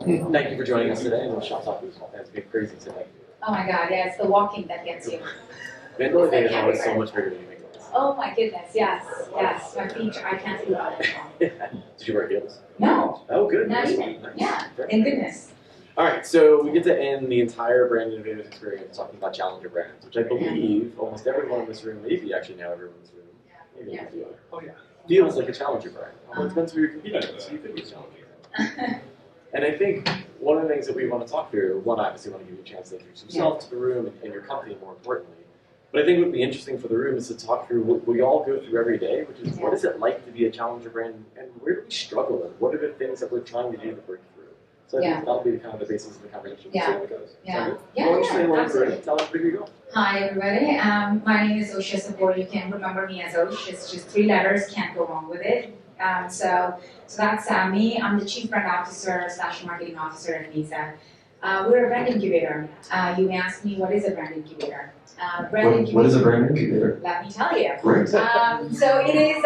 Thank you for joining us today. And the shop talk has been crazy today. Oh my God, yeah, it's the walking that gets you. Mandalay Bay is always so much bigger than you think it is. Oh my goodness, yes, yes. My feet, I can't sleep on it anymore. Did you wear heels? No, Oh, good. not Nice. even. Nice. Yeah, Very thank nice. goodness. All right, so we get to end the entire Brand Innovators experience talking about challenger brands, which I believe almost everyone in this room, maybe actually now everyone in this room, maybe a few other, feels like a challenger brand. Well, it depends who you're competing with, so you could be a challenger brand. And I think one of the things that we want to talk through, one, I obviously want to give you a chance to introduce yourself to the room and your company more importantly. But I think what would be interesting for the room is to talk through what we all go through every day, which is what is it like to be a challenger brand and where do we struggle and what are the things that we're trying to do to break through? So I think that'll be kind of the basis of the conversation. Yeah. See how it goes. Yeah. Absolutely. Tell us where you go. Hi everybody, my name is Oshiya Savur. You can remember me as Osh. It's just 3 letters, can't go wrong with it. So that's me. I'm the Chief Brand Officer / Marketing Officer at Maesa. We're a brand incubator. You may ask me, what is a brand incubator? What is a brand incubator? Let me tell you. Great. So it is,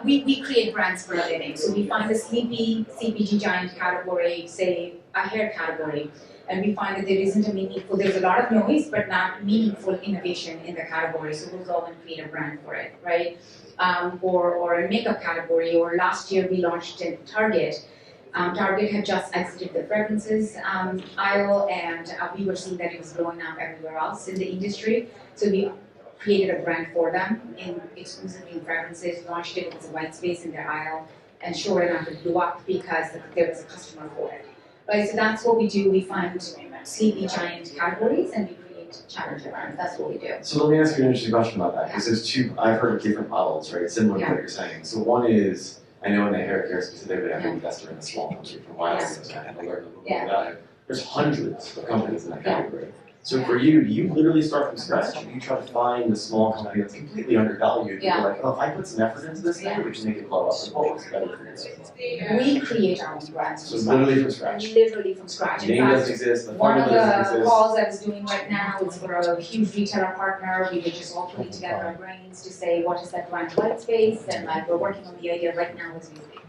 we create brands for a living. So we find a sleepy CPG giant category, say a hair category, and we find that there isn't a meaningful, there's a lot of noise, but not meaningful innovation in the category. So we'll go and create a brand for it, right? Or a makeup category, or last year we launched in Target. Target had just exited the fragrances aisle, and we were seeing that it was blowing up everywhere else in the industry. So we created a brand for them exclusively in fragrances, launched it as a white space in their aisle, and sure enough, it blew up because there was a customer for it. Right, so that's what we do. We find sleepy giant categories and we create challenger brands. That's what we do. So let me ask you an interesting question about that, because there's two, I've heard of different models, right, similar to what you're saying. So one is, I know in the hair care specifically, I've been an investor in a small company for a while, so I had to learn a little bit about it. There's hundreds of companies in that category. So for you, do you literally start from scratch, or do you try to find the small company that's completely undervalued? Yeah. You're like, oh, if I put some effort into this thing, we can make it blow up. So what works better for you? We create our own brands So from it's scratch. literally from scratch. Literally from scratch. The name doesn't exist, the One of formula doesn't the exist. calls I was doing right now is for a huge retailer partner. We were just all putting together our brains to say what is that brand white space, and like we're working on the idea right now as we speak.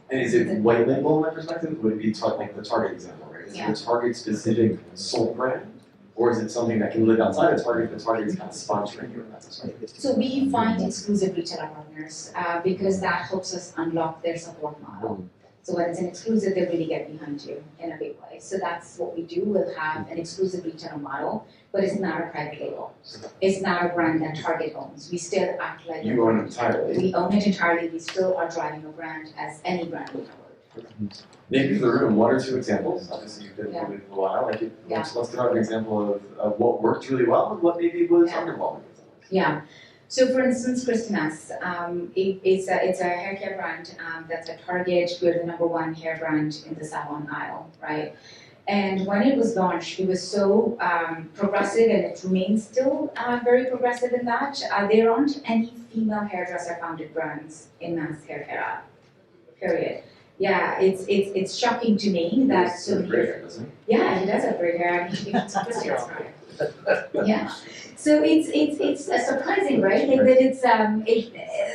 And is it white label in my perspective? Would it be like the Target example, right? Is it a Target specific sole brand? Or is it something that can live outside of Target, but Target is kind of sponsoring you in that perspective? So we find exclusive retailer partners because that helps us unlock their support model. So when it's an exclusive, they really get behind you in a big way. So that's what we do. We'll have an exclusive retailer model, but it's not a private label. It's not a brand that Target owns. We still act like You own it entirely. We own it entirely. We still are driving a brand as any brand we know. Maybe for the room, 1 or 2 examples. Obviously, you've been with it for a while. Like, let's throw out an example of what worked really well and what maybe was underwhelming. Yeah. So, for instance, Christina's, it's a hair care brand that's at Target. We're the #1 hair brand in the salon aisle, right? And when it was launched, it was so progressive, and it remains still very progressive in that there aren't any female hairdresser-founded brands in mass hair care. Period. Yeah, it's shocking to me that so many. Great hair, doesn't it? Yeah, he does have great hair. I mean, he gets some Christina's right. Yeah. So it's surprising, right? Like that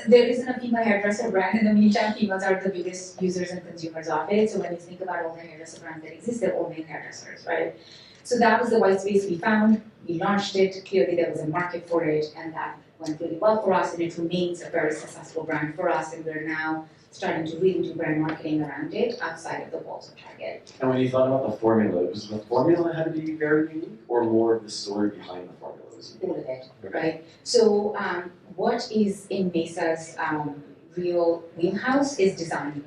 there isn't a female hairdresser brand. In the meantime, females are the biggest users and consumers of it. So when you think about all the hairdresser brands that exist, they're all male hairdressers, right? So that was the white space we found. We launched it. Clearly, there was a market for it, and that went really well for us. And it remains a very successful brand for us. And we're now starting to really do brand marketing around it outside of the walls of Target. And when you thought about the formula, was the formula had to be very unique, or more of the story behind the formula was unique? All of it, right? So what is in Maesa's real wheelhouse is design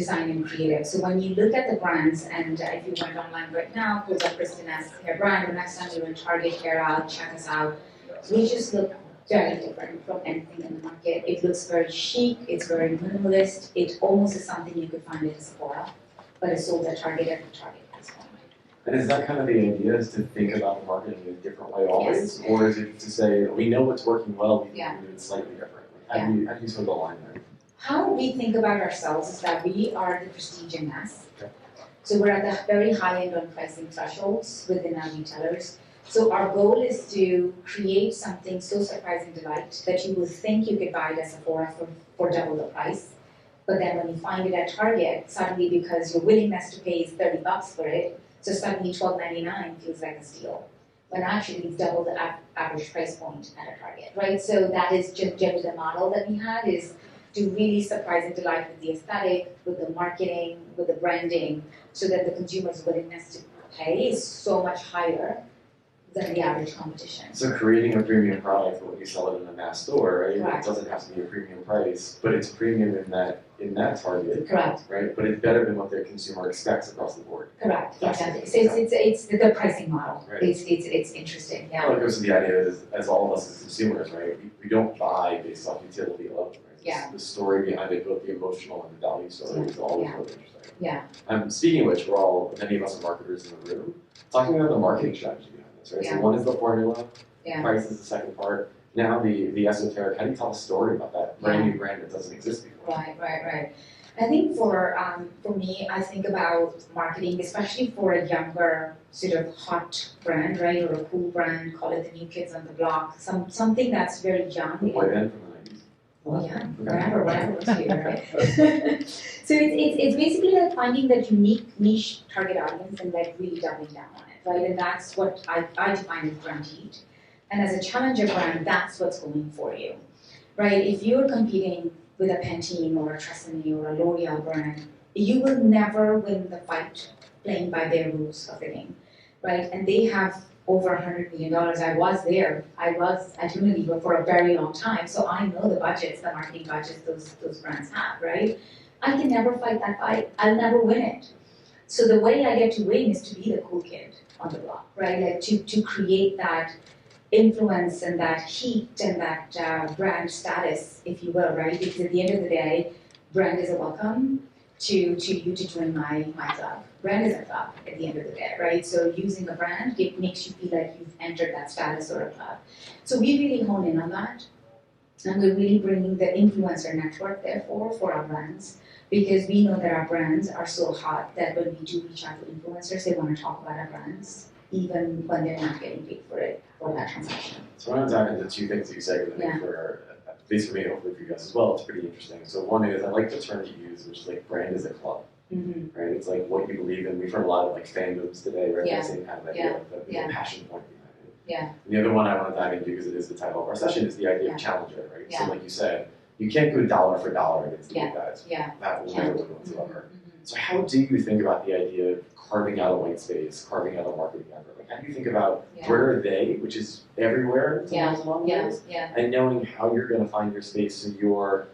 and creative. So when you look at the brands, and if you went online right now, pulls up Christina's hair brand, the next time you're in Target hair out, check us out. We just look very different from anything in the market. It looks very chic, it's very minimalist, it almost is something you could find at Sephora, but it's sold at Target at the Target price point. And is that kind of the idea, is to think about marketing in a different way always? Yes. Or is it to say, we know what's working well, we can do it slightly different? How do you sort of align there? How we think about ourselves is that we are the prestige and mass. Okay. So we're at the very high end on pricing thresholds within our retailers. So our goal is to create something so surprising delight that you will think you could buy it at Sephora for double the price, but then when you find it at Target, suddenly because your willingness to pay is $30 for it, so suddenly $12.99 feels like a steal. When actually it's double the average price point at a Target, right? So that is just generally the model that we had, is to really surprise and delight with the aesthetic, with the marketing, with the branding, so that the consumer's willingness to pay is so much higher than the average competition. So creating a premium product when you sell it in a mass store, right? Correct. It doesn't have to be a premium price, but it's premium in that target, Correct. right? But it's better than what the consumer expects across the board. Correct. Exactly. So Fascinating. it's the pricing model. Right. It's interesting. Yeah. Well, it goes to the idea is, as all of us as consumers, right? We don't buy based off utility alone, right? Yeah. The story behind it, both the emotional and the value story, is always really interesting. Yeah. Speaking of which, many of us are marketers in the room, talking about the marketing strategy behind this, right? Yeah. So one is the formula, Yeah. price is the second part. Now the esoteric, how do you tell a story about that brand new brand that doesn't exist before? Right. I think for me, I think about marketing, especially for a younger sort of hot brand, right, or a cool brand, call it the new kids on the block, something that's very young. The boy band from the 90s. Oh yeah, Okay. whatever was here, right? So it's basically like finding that unique niche target audience and like really doubling down on it, right? And that's what I define as brand heat. And as a challenger brand, that's what's going for you, right? If you're competing with a Pantene or a Tresemme or a L'Oreal brand, you will never win the fight playing by their rules of the game, right? And they have over $100 million. I was there. I was at Unilever for a very long time, so I know the budgets, the marketing budgets those brands have, right? I can never fight that fight. I'll never win it. So the way I get to win is to be the cool kid on the block, right? Like to create that influence and that heat and that brand status, if you will, right? Because at the end of the day, brand is a welcome to you to join my club. Brand is a club at the end of the day, right? So using a brand, it makes you feel like you've entered that status or a club. So we really hone in on that. And we're really bringing the influencer network, therefore, for our brands, because we know that our brands are so hot that when we do reach out to influencers, they want to talk about our brands, even when they're not getting paid for it, for that transaction. So I want to dive into two things that you said, because I think at least for me, hopefully for you guys as well, it's pretty interesting. So one is, I like the term you use, which is like brand is a club, right? It's like what you believe in. We've heard a lot of like fandoms today, right? Yeah. That same kind of idea, like the passion point behind it. Yeah. And the other one I want to dive into, because it is the title of our session, is the idea of challenger, right? So like you said, you can't go dollar for dollar against the big guys. Yeah. That will never work whatsoever. So how do you think about the idea of carving out a white space, carving out a marketing effort? Like, how do you think about where are they, which is everywhere, and knowing how you're going to find your space so your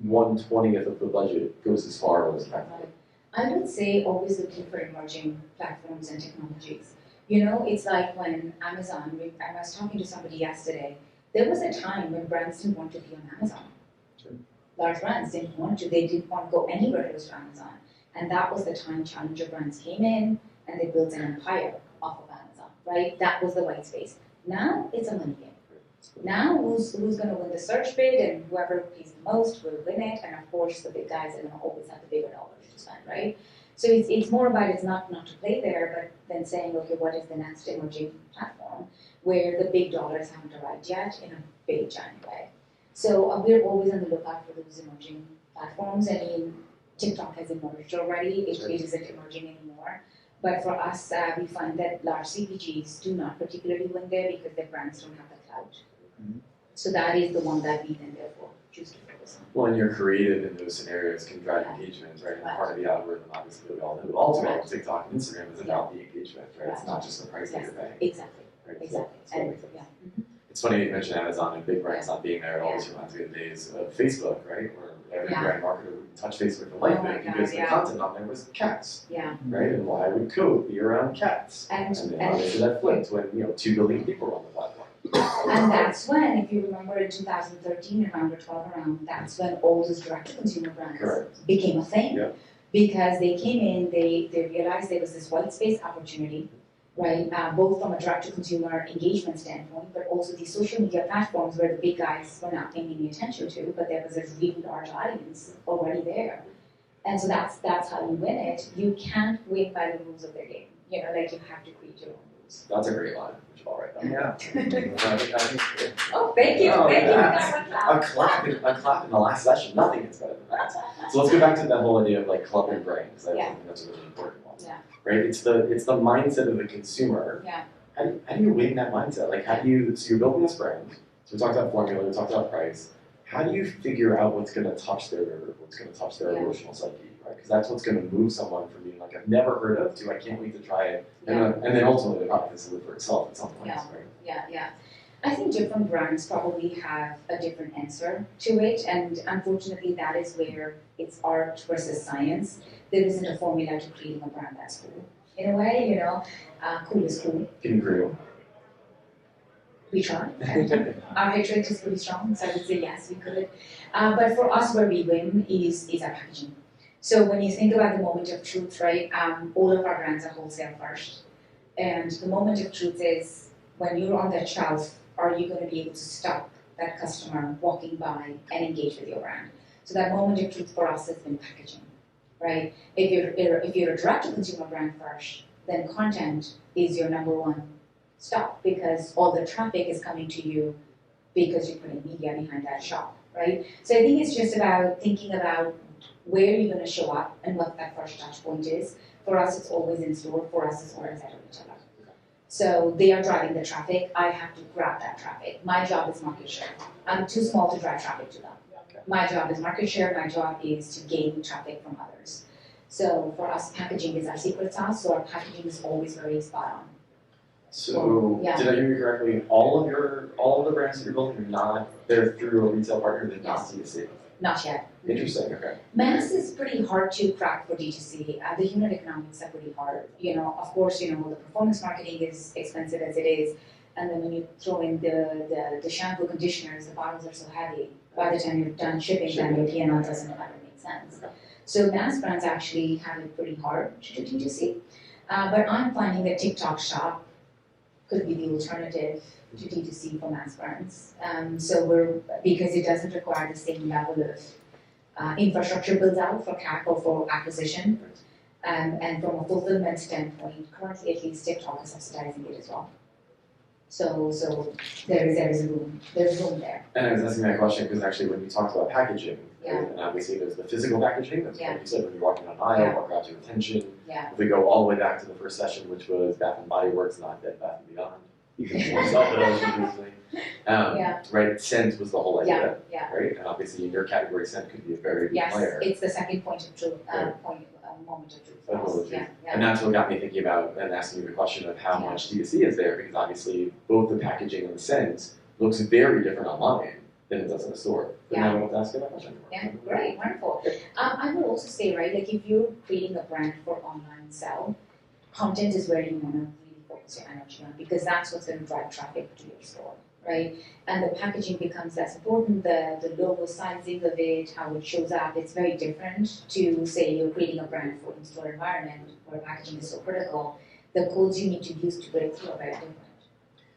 1/20th of the budget goes as far as effectively? I would say always looking for emerging platforms and technologies. You know, it's like when Amazon, I was talking to somebody yesterday, there was a time when brands didn't want to be on Amazon. Sure. Large brands didn't want to, they didn't want to go anywhere close to Amazon. And that was the time challenger brands came in and they built an empire off of Amazon, right? That was the white space. Now it's a money game. Now who's going to win the search bid, and whoever pays the most will win it. And of course the big guys are going to always have the bigger dollars to spend, right? So it's more about, it's not to play there, but then saying, okay, what is the next emerging platform where the big dollars haven't arrived yet in a big giant way. So we're always on the lookout for those emerging platforms. I mean, TikTok has emerged already, it isn't emerging anymore. But for us, we find that large CPGs do not particularly win there because their brands don't have the clout. So that is the one that we then therefore choose to focus on. Well, and you're creative in those scenarios can drive engagement, right? And part of the algorithm, obviously, we all know. But ultimately, TikTok and Instagram is about the engagement, right? It's not just the price that you're paying. Exactly. Right? Exactly. So it's funny you mentioned Amazon and big brands not being there. It always reminds me of the days of Facebook, right? Where every brand marketer would touch Facebook for life because the content on there was cats, right? And why would code be around cats? And then obviously that flipped when 2 billion people were on the platform. And that's when, if you remember in 2013, around or 12 around, that's when all those direct-to-consumer brands became a thing. Yeah. Because they came in, they realized there was this white space opportunity, right? Both from a direct-to-consumer engagement standpoint, but also these social media platforms where the big guys were not paying any attention to, but there was a really large audience already there. And so that's how you win it. You can't win by the rules of their game. Like you have to create your own influence. That's a great line. We should all write that. Yeah. Oh, thank you. Oh, Thank you. yeah. A clap in the last session. Nothing is better than that. So let's go back to that whole idea of like clubbing brain, because I think that's a really important one. Yeah. Right? It's the mindset of the consumer. Yeah. How do you win that mindset? Like so you're building this brand. So we talked about formula, we talked about price. How do you figure out what's going to touch their emotional psyche, right? Because that's what's going to move someone from being like, I've never heard of, to I can't wait to try it, and then ultimately the product has to live for itself at some point, right? Yeah. I think different brands probably have a different answer to it, and unfortunately that is where it's art versus science. There isn't a formula to creating a brand that's cool. In a way, cool is cool. Can you create one? We try. Our hit rate is pretty strong, so I would say yes, we could. But for us, where we win is our packaging. So when you think about the moment of truth, right, all of our brands are wholesale first. And the moment of truth is when you're on that shelf, are you going to be able to stop that customer walking by and engage with your brand? So that moment of truth for us has been packaging, right? If you're a direct-to-consumer brand first, then content is your number one stop, because all the traffic is coming to you because you're putting media behind that shop, right? So I think it's just about thinking about where you're going to show up and what that first touch point is. For us, it's always in store. For us, it's always at a retailer. So they are driving the traffic. I have to grab that traffic. My job is market share. I'm too small to drive traffic to them. My job is market share. My job is to gain traffic from others. So for us, packaging is our secret sauce. So our packaging is always very spot on. So did I hear you correctly? All of the brands that you're building they're through a retail partner, they're not D2C. Not yet. Interesting. Okay. Mass is pretty hard to crack for D2C. The unit economics are pretty hard. Of course, the performance marketing is expensive as it is, and then when you throw in the shampoo, conditioners, the bottles are so heavy. By the time you're done shipping them, your P&L doesn't ever make sense. Okay. So mass brands actually have it pretty hard to do D2C. But I'm finding that TikTok Shop could be the alternative to D2C for mass brands. Because it doesn't require the same level of infrastructure build out for CAC or for acquisition. And from a fulfillment standpoint, currently at least TikTok is subsidizing it as well. So there's room there. And I was asking that question because actually when you talked about packaging, Yeah. and obviously there's the physical packaging, that's like you said, when you're walking on an aisle, Yeah. what grabs your attention. Yeah. If we go all the way back to the first session, which was Bath and Body Works, not Bed Bath and Beyond. You can yourself those usually. Right, scent was the whole idea. Yeah. Right? And obviously in your category, scent could be a very big player. Yes, it's the second point of truth, moment of truth. Moment of truth. Yeah. And that's what got me thinking about and asking you the question of how much D2C is there, because obviously both the packaging and the scent looks very different online than it does in the store. But now I don't have to ask you that question anymore. Yeah, great, wonderful. I would also say, right, like if you're creating a brand for online sell, content is where you want to really focus your energy on, because that's what's going to drive traffic to your store, right? And the packaging becomes less important, the logo sizing of it, how it shows up, it's very different to say you're creating a brand for in-store environment where packaging is so critical. The codes you need to use to break through are very different.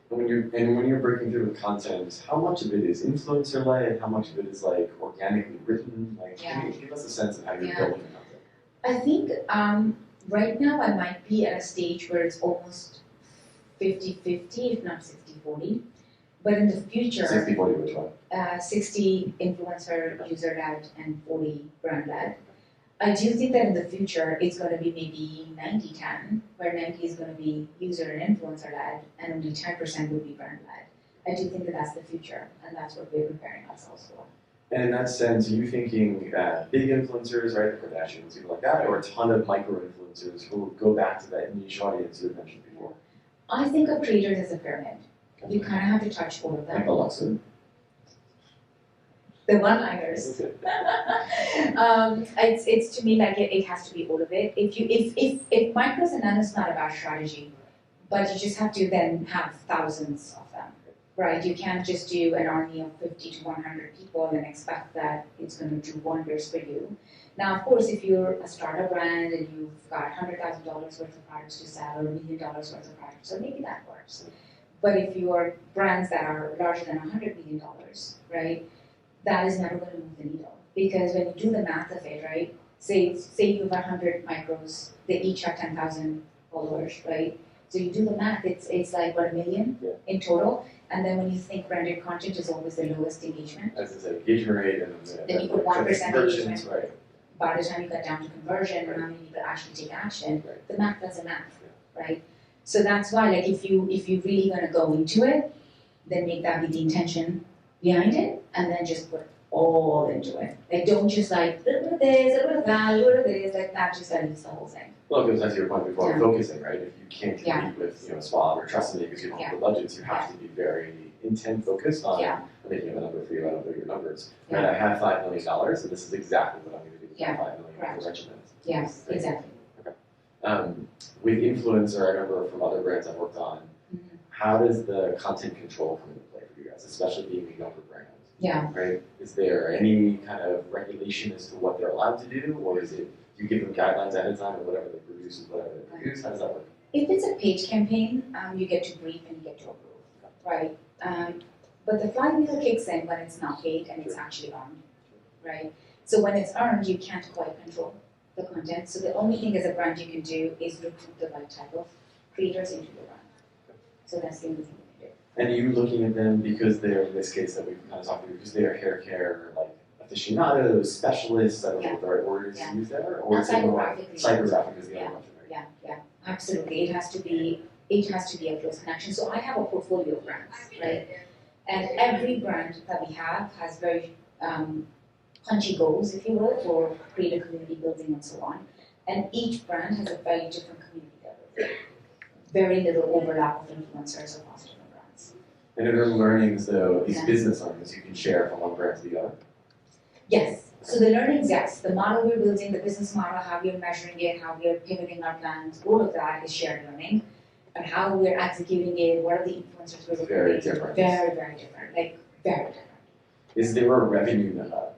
When you're breaking through with content, how much of it is influencer led? How much of it is like organically written? Like, give us a sense of how you're building the content. I think right now I might be at a stage where it's almost 50-50, if not 60-40. But in the future, 60-40 which one? 60 influencer user led and 40 brand led. I do think that in the future it's going to be maybe 90-10, where 90 is going to be user and influencer led, and only 10% will be brand led. I do think that that's the future, and that's what we're preparing ourselves for. And in that sense, are you thinking big influencers, right, the Kardashians, people like that, or a ton of micro-influencers who go back to that niche audience you had mentioned before? I think of creators as a pyramid. You kind of have to touch all of them. Like Alexa. The one-liners. It's to me like it has to be all of it. If micros and nanos is not about strategy, but you just have to then have thousands of them, right? You can't just do an army of 50 to 100 people and expect that it's going to do wonders for you. Now, of course, if you're a startup brand and you've got $100,000 worth of products to sell or $1 million worth of products, so maybe that works. But if you are brands that are larger than $100 million, right, that is never going to move the needle. Because when you do the math of it, right, say you have 100 micros, they each have 10,000 followers, right? So you do the math, it's like what, $1 million Yeah. in total, and then when you think branded content is always the lowest engagement, As I said, engagement rate and then you put 1% conversions, engagement. right? By the time you get down to conversion, Right. how many people actually take action, Right. the math doesn't math, right? So that's why, like, if you really gonna go into it, then make that be the intention behind it, and then just put all into it. Like, don't just like, a little bit of this, a little bit of that, a little bit of this, like, that just dilutes the whole thing. Well, it goes back to your point before, Yeah. focusing, right? If you can't compete Yeah. with, Swab or Trust Me because you don't have the budgets, you have to be very intent focused on Yeah. I'm making up a number for you, I don't know your numbers. Yeah. Right, I have $5 million, and this is exactly what I'm gonna do with Yeah. my $5 million Correct. for regiment. Yes, exactly. With influencer, I remember from other brands I've worked on, Mhm. how does the content control come into play for you guys, especially being a younger brand? Yeah. Right? Is there any kind of regulation as to what they're allowed to do, or is it you give them guidelines ahead of time, or whatever they produce is whatever they produce? How does that work? If it's a paid campaign, you get to brief and you get to approve, right? But the flywheel kicks in when it's not paid and it's actually earned, right? So when it's earned, you can't quite control the content. So the only thing as a brand you can do is recruit the right type of creators into your brand. So that's the only thing you can do. And are you looking at them because they're, in this case that we've kind of talked about, because they're hair care, like aficionados, specialists, I don't know what the right word is to use there, or is it more psychographic is the other option, right? Yeah, absolutely. It has to be a close connection. So I have a portfolio of brands, right? And every brand that we have has very punchy goals, if you will, for creative community building and so on. And each brand has a very different community level. Very little overlap of influencers across different brands. And are there learnings though, these Yeah. business learnings you can share from one brand to the other? Yes. So the learnings, yes. The model we're building, the business model, how we're measuring it, how we're pivoting our plans, all of that is shared learning. And how we're executing it, what are the influencers we're looking at? Very different. Very, very different. Like, very different. Is there a revenue,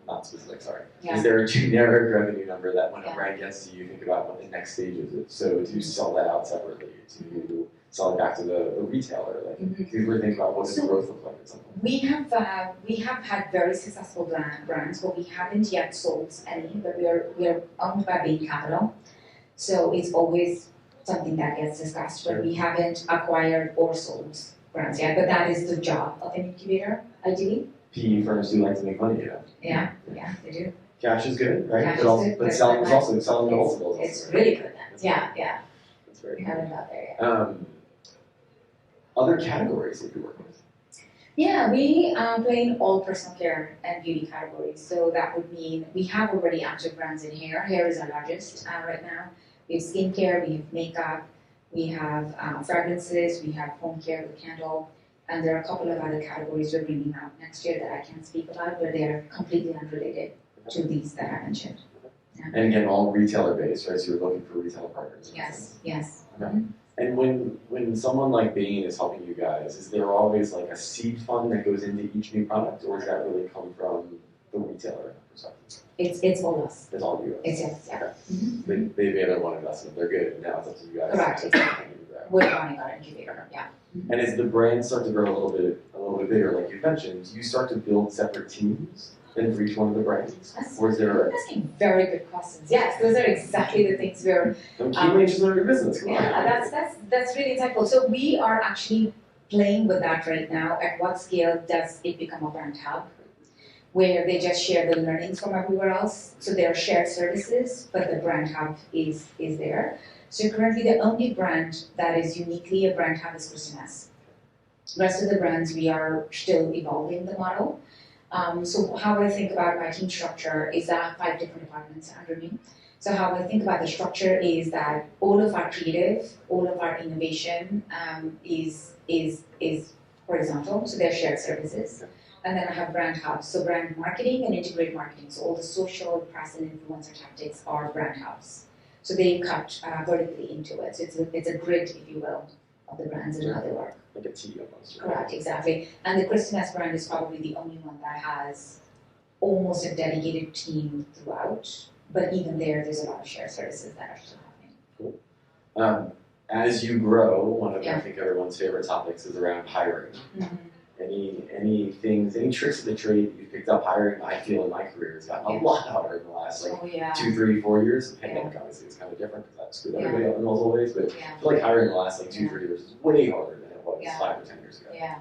not specific, sorry. Yeah. Is there a generic revenue number that when a Yeah. brand gets to you, think about what the next stage is? So to sell that out separately, to sell it back to the retailer, like, Mhm. do you really think about what does the growth look like at some point? We have had very successful brands, but we haven't yet sold any. But we are owned by Bain Capital, so it's always something that gets discussed. But we haven't acquired or sold brands yet. But that is the job of an incubator, ideally. PE firms do like to make money, Yeah, they do. Cash is good, right? Cash But is also, good, but but selling is like- also selling the multiples. It's really good then. Yeah. That's very We cool. haven't got there yet. Other categories that you work with? Yeah, we play in all personal care and beauty categories. So that would mean we have already active brands in hair. Hair is our largest right now. We have skincare, we have makeup, we have fragrances, we have home care with candle, and there are a couple of other categories we're bringing out next year that I can't speak about, but they are completely unrelated to these that I mentioned. And again, all retailer based, right? So you're looking for retailer partners. Yes. Okay. And when someone like Bain is helping you guys, is there always like a seed fund that goes into each new product, or does that really come from the retailer perspective? It's all us. It's all you guys. It's yeah. Okay. Mm-hmm. They made a one investment, they're good, now it's up to you guys. Correct. to continue to grow. We're running our incubator. Yeah. And as the brand start to grow a little bit bigger, like you mentioned, do you start to build separate teams then for each one of the brands? Or is there You're asking very good questions. Yes, those are exactly the things we're. key majors of your business? Come on. Yeah, that's really insightful. So we are actually playing with that right now. At what scale does it become a brand hub, where they just share the learnings from everywhere else? So there are shared services, but the brand hub is there. So currently, the only brand that is uniquely a brand hub is Christmas. The rest of the brands, we are still evolving the model. So how I think about my team structure is that I have 5 different departments under me. So how I think about the structure is that all of our creative, all of our innovation is horizontal, so they're shared services. And then I have brand hubs, so brand marketing and integrated marketing. So all the social, press, and influencer tactics are brand hubs. So they cut vertically into it. So it's a grid, if you will, of the brands and how they work. Like a T almost. Correct, exactly. And the Christmas brand is probably the only one that has almost a dedicated team throughout. But even there's a lot of shared services that are still happening. As you grow, one of Yeah. I think everyone's favorite topics is around hiring. Mm-hmm. any things, any tricks of the trade that you picked up hiring, I feel in my career has gotten a lot harder in the last like 2, 3, 4 years. The pandemic obviously is kind of different because that screwed everybody up in multiple ways, but I feel like hiring in the last like 2, 3 years is way harder than it was 5 or 10 years ago. Yeah.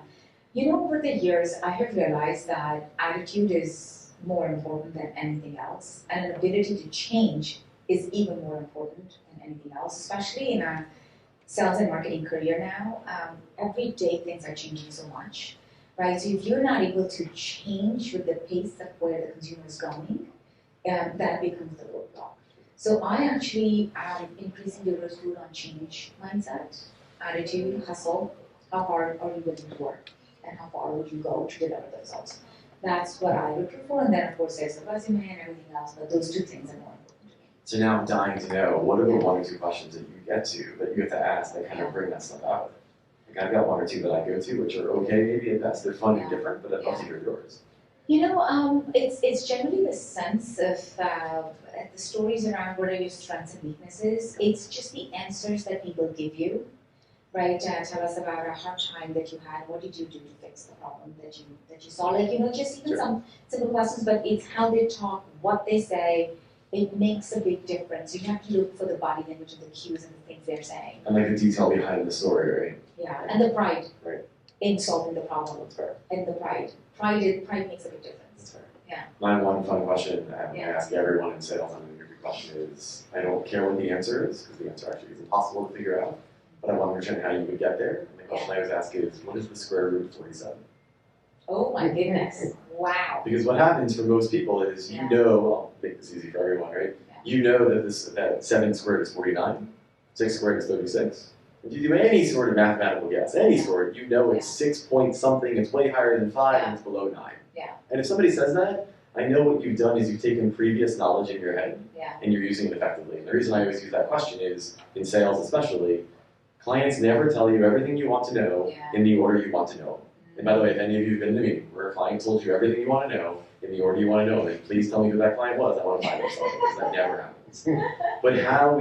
You know, over the years, I have realized that attitude is more important than anything else, and an ability to change is even more important than anything else, especially in a sales and marketing career now. Every day things are changing so much, right? So if you're not able to change with the pace of where the consumer is going, that becomes the roadblock. So I actually am increasingly root on change mindset, attitude, hustle. How hard are you willing to work? And how far would you go to deliver the results? That's what I look for, and then of course there's the resume and everything else, but those 2 things are more important to me. So now I'm dying to know, what are the 1 or 2 questions that you get to, that you have to ask, that kind of bring that stuff out? Like I've got 1 or 2 that I go to, which are okay maybe at best, they're fun and different, but I'd love to hear yours. You know, it's generally the sense of the stories around what are your strengths and weaknesses. It's just the answers that people give you. Right, tell us about a hard time that you had. What did you do to fix the problem that you saw? Like, you know, just even some simple questions, but it's how they talk, what they say. It makes a big difference. You have to look for the body language and the cues and the things they're saying. And like the detail behind the story, right? Yeah, and the pride in solving the problem. That's fair. And the pride makes a big difference. That's fair. Yeah. My 1 fun question I ask everyone in sales on an interview question is, I don't care what the answer is, because the answer actually is impossible to figure out. But I want to understand how you would get there. And the question I always ask is, what is the square root of 47? Oh my goodness. Wow. Because what happens for most people is, you know, I'll make this easy for everyone, right? You know that 7 squared is 49, 6 squared is 36. If you do any sort of mathematical guess, any sort, you know it's 6 point something, it's way higher than 5, and it's below 9. Yeah. And if somebody says that, I know what you've done is you've taken previous knowledge in your head, and you're using it effectively. And the reason I always use that question is, in sales especially, clients never tell you everything you want to know in the order you want to know. And by the way, if any of you have been to me where a client told you everything you want to know in the order you want to know, then please tell me who that client was. I want to find out something, because that never happens. But how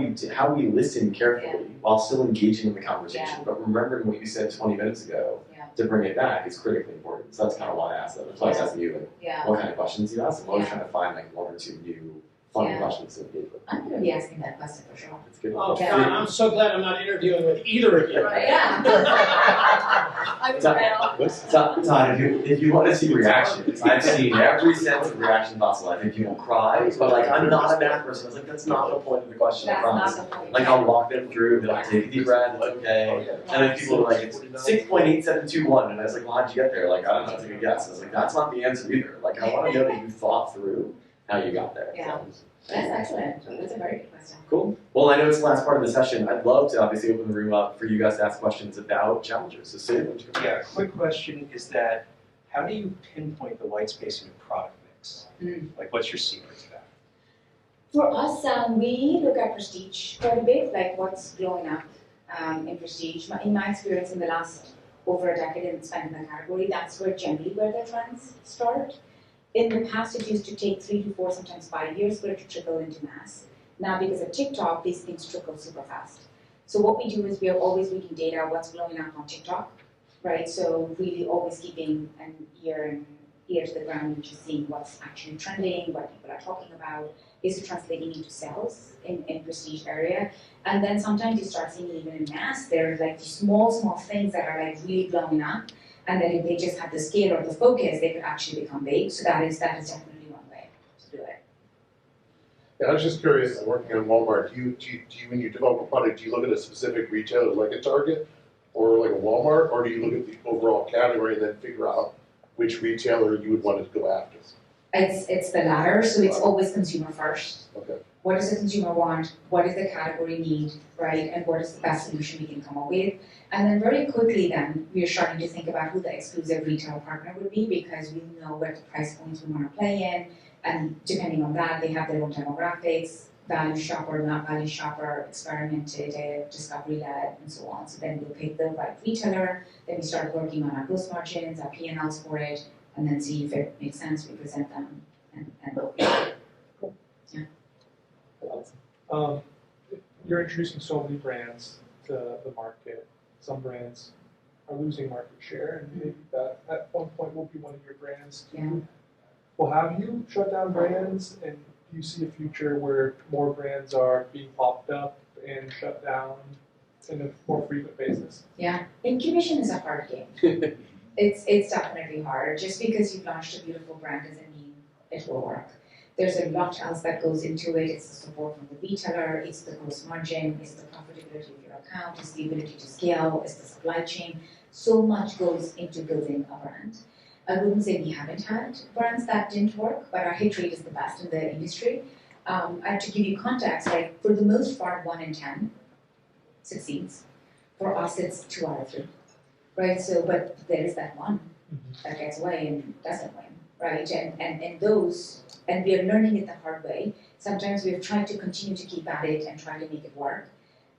we listen carefully while still engaging in the conversation, but remembering what you said 20 minutes ago to bring it back is critically important. So that's kind of why I asked that. That's why I was asking you what kind of questions you ask. I'm always trying to find like 1 or 2 new fun questions to engage with. I'm going to be asking that question for sure. It's good. Oh, God, I'm so glad I'm not interviewing with either of you. Todd, if you want to see reactions, I've seen every sense of reaction possible. I think people cry, but like, I'm not a math person. I was like, that's not the point of the question, I promise. Like, I'll walk them through, they'll take a deep breath, it's okay. And then people are like, it's 6.8721, and I was like, well, how'd you get there? Like, I don't know, take a guess. I was like, that's not the answer either. Like, I want to know that you thought through how you got there. Yeah. That's excellent. That's a very good question. Cool. Well, I know it's the last part of the session. I'd love to obviously open the room up for you guys to ask questions about challengers. So, Savur, Yeah, quick question is that, how do you pinpoint the white space in your product mix? Like, what's your secret to that? For us, we look at prestige quite a bit, like what's blowing up in prestige. In my experience in the last over a decade and spent in the category, that's generally where the trends start. In the past, it used to take 3 to 4, sometimes 5 years for it to trickle into mass. Now, because of TikTok, these things trickle super fast. So what we do is we are always reading data, what's blowing up on TikTok, right? So really always keeping an ear to the ground and just seeing what's actually trending, what people are talking about. Is it translating into sales in prestige area? And then sometimes you start seeing even in mass, there's like these small things that are like really blowing up. And then if they just have the scale or the focus, they could actually become big. So that is definitely one way to do it. Yeah, I was just curious, working on Walmart, do you when you develop a product, do you look at a specific retailer like a Target or like a Walmart, or do you look at the overall category and then figure out which retailer you would want to go after? It's the latter, so it's always consumer first. Okay. What does the consumer want? What does the category need, right? And what is the best solution we can come up with? And then very quickly then, we are starting to think about who the exclusive retail partner would be, because we know where the price points we want to play in. And depending on that, they have their own demographics, value shopper, not value shopper, experimented, discovery-led, and so on. So then we'll pick the right retailer, then we start working on our gross margins, our P&Ls for it, and then see if it makes sense, we present them, and go. Yeah. You're introducing so many brands to the market. Some brands are losing market share, and maybe that at one point will be one of your brands. Yeah. Well, have you shut down brands, and do you see a future where more brands are being popped up and shut down in a more frequent basis? Yeah, incubation is a hard game. It's definitely hard. Just because you've launched a beautiful brand doesn't mean it will work. There's a lot else that goes into it. It's the support from the retailer, it's the gross margin, it's the profitability of your account, it's the ability to scale, it's the supply chain. So much goes into building a brand. I wouldn't say we haven't had brands that didn't work, but our hit rate is the best in the industry. And to give you context, like for the most part, 1 in 10 succeeds. For us, it's 2 out of 3, right? So, but there is that one that gets away and doesn't win, right? And those, and we are learning it the hard way. Sometimes we're trying to continue to keep at it and try to make it work.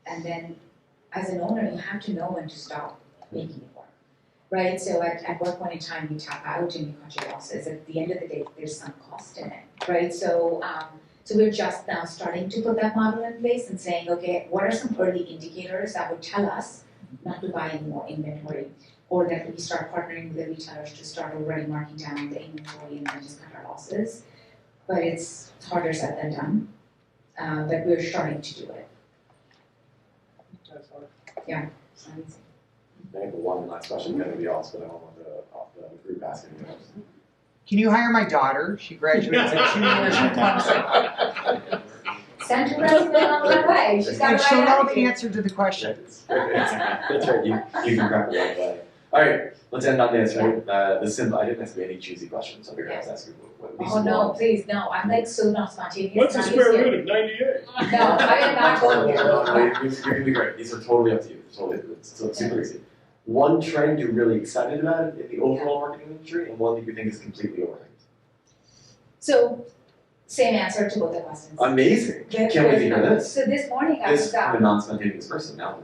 And then, as an owner, you have to know when to stop making it work, right? So at one point in time, you tap out and you cut your losses. At the end of the day, there's some cost in it, right? So, so we're just now starting to put that model in place and saying, okay, what are some early indicators that would tell us not to buy any more inventory, or that we start partnering with the retailers to start already marking down the inventory and then just cut our losses. But it's harder said than done, but we're starting to do it. That's hard. Yeah, it's not easy. I have one last question, kind of the odds, but I don't want the group asking you. Can you hire my daughter? She graduates in 2 years from Clemson. Send her resume on the way. She's got And the she'll right know the attitude. answer to the question. That's right, you can crack it right away. All right, let's end on this, right? I didn't ask you any choosy questions, so I figured I'd ask you what at least Oh no, one. please, no. I'm like so not spontaneous. What's the Not square used to root of 98? it. No, I am not going there. No, you're gonna be great. These are totally up to you. Totally, it's super easy. One trend you're really excited about in the overall marketing industry, and one that you think is completely overhyped. So, same answer to both the questions. Amazing. Can't wait to hear this. So this morning I This was from a non-spontaneous person now.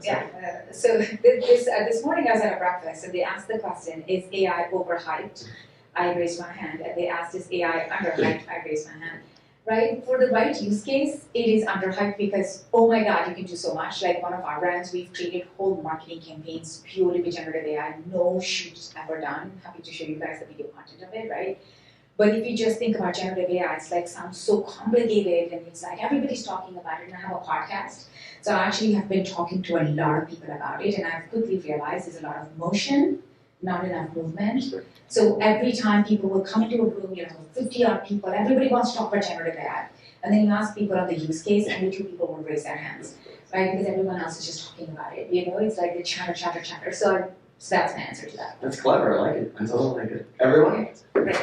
so this morning I was at a breakfast and they asked the question, is AI overhyped? I raised my hand, and they asked, is AI underhyped? I raised my hand. Right? For the right use case, it is underhyped because, oh my God, you can do so much. Like one of our brands, we've created whole marketing campaigns purely with generative AI, no shoots ever done. Happy to show you guys the video content of it, right? But if you just think about generative AI, it's like sounds so complicated, and it's like everybody's talking about it, and I have a podcast. So I actually have been talking to a lot of people about it, and I've quickly realized there's a lot of motion, not enough movement. So every time people will come into a room, 50-odd people, everybody wants to talk about generative AI. And then you ask people on the use case, and 2 people will raise their hands, right? Because everyone else is just talking about it. It's like the chatter. So that's my answer to that. That's clever. I like it. I totally like it. Everyone. Great.